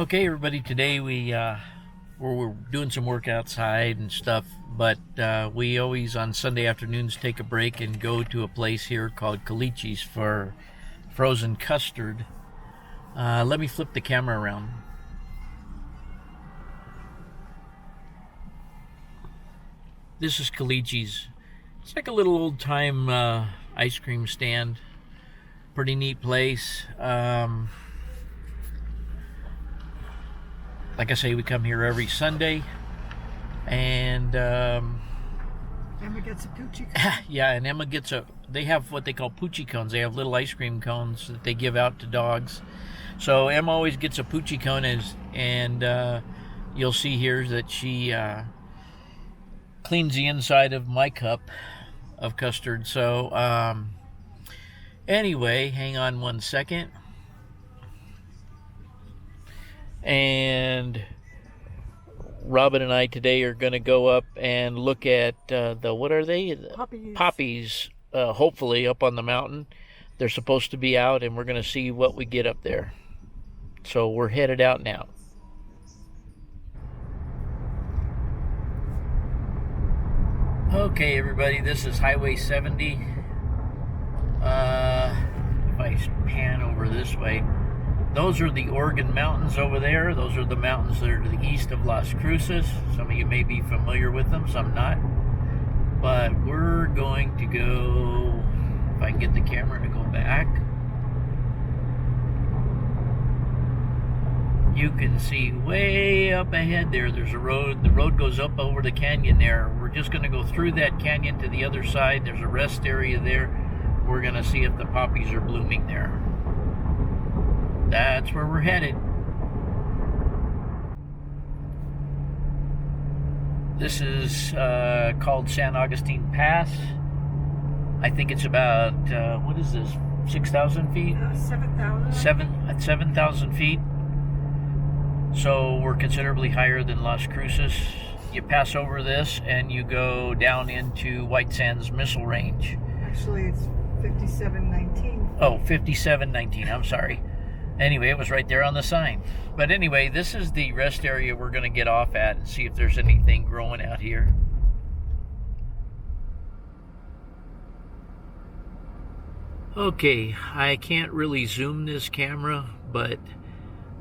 Okay, everybody. Today we're doing some work outside and stuff, but we always on Sunday afternoons take a break and go to a place here called Calici's for frozen custard. Let me flip the camera around. This is Calici's. It's like a little old time ice cream stand. Pretty neat place. Like I say, we come here every Sunday, and Emma gets a poochie cone. yeah, and Emma gets they have what they call poochie cones. They have little ice cream cones that they give out to dogs. So Emma always gets a poochie cone, and you'll see here that she cleans the inside of my cup of custard. So anyway, hang on one second. And Robin and I today are going to go up and look at what are they? Poppies. Poppies, hopefully up on the mountain. They're supposed to be out, and we're going to see what we get up there. So we're headed out now. Okay, everybody, this is Highway 70. If I pan over this way, those are the Oregon mountains over there. Those are the mountains that are to the east of Las Cruces. Some of you may be familiar with them, some not. But we're going to go, if I can get the camera to go back, you can see way up ahead there's a road. The road goes up over the canyon there. We're just going to go through that canyon to the other side. There's a rest area there. We're going to see if the poppies are blooming there. That's where we're headed. This is called San Agustin Pass. I think it's about, what is this, 6,000 feet? 7,000. 7,000 feet. So we're considerably higher than Las Cruces. You pass over this and you go down into White Sands Missile Range. Actually, it's 5719. Oh, 5719, I'm sorry. Anyway, it was right there on the sign. But anyway, this is the rest area we're going to get off at and see if there's anything growing out here. Okay, I can't really zoom this camera, but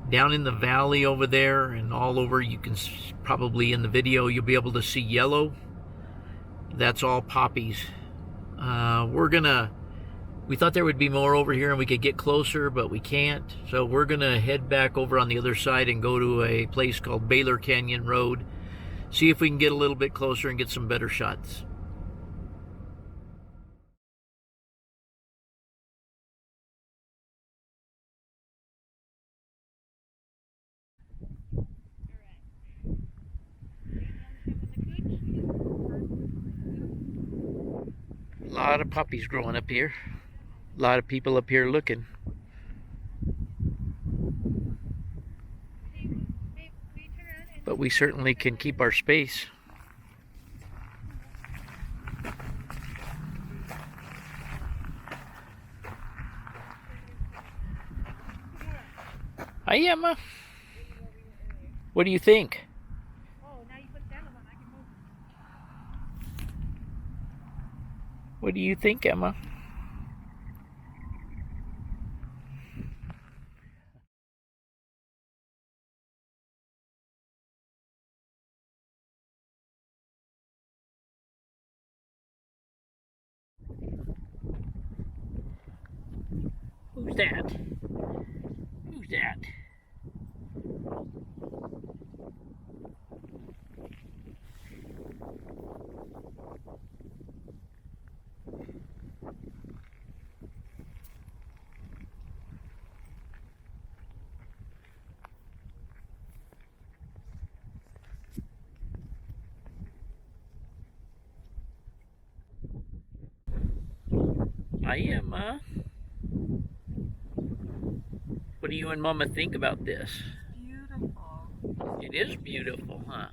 down in the valley over there and all over, you can probably in the video, you'll be able to see yellow. That's all poppies. We thought there would be more over here and we could get closer, but we can't. So we're gonna head back over on the other side and go to a place called Baylor Canyon Road. See if we can get a little bit closer and get some better shots. A lot of poppies growing up here. A lot of people up here looking. But we certainly can keep our space. Hi, Emma. What do you think? What do you think, Emma? Who's that? Who's that? Hi, Emma. What do you and Mama think about this? Beautiful. It is beautiful, huh?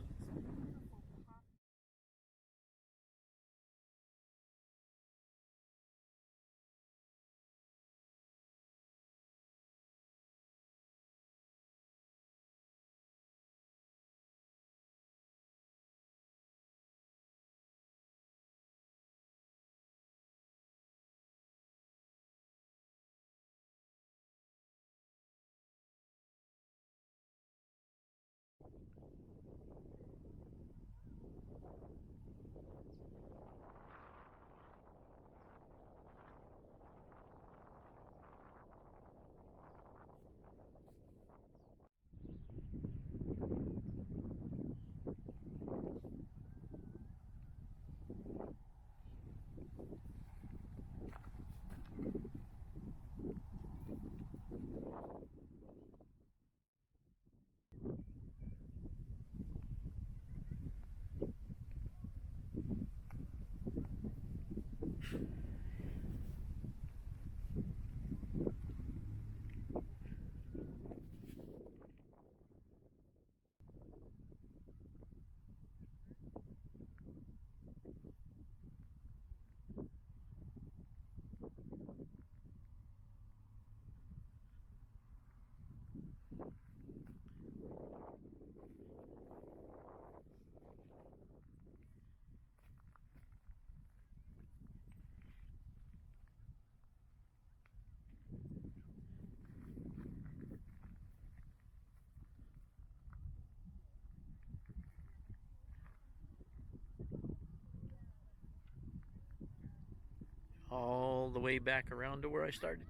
the way back around to where I started.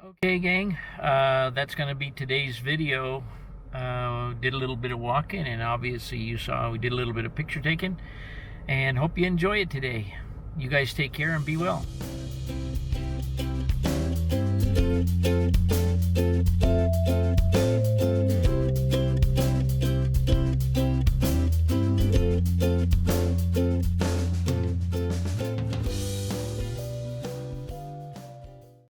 Okay, gang, that's going to be today's video. Did a little bit of walking, and obviously you saw we did a little bit of picture taking, and hope you enjoy it today. You guys take care and be well.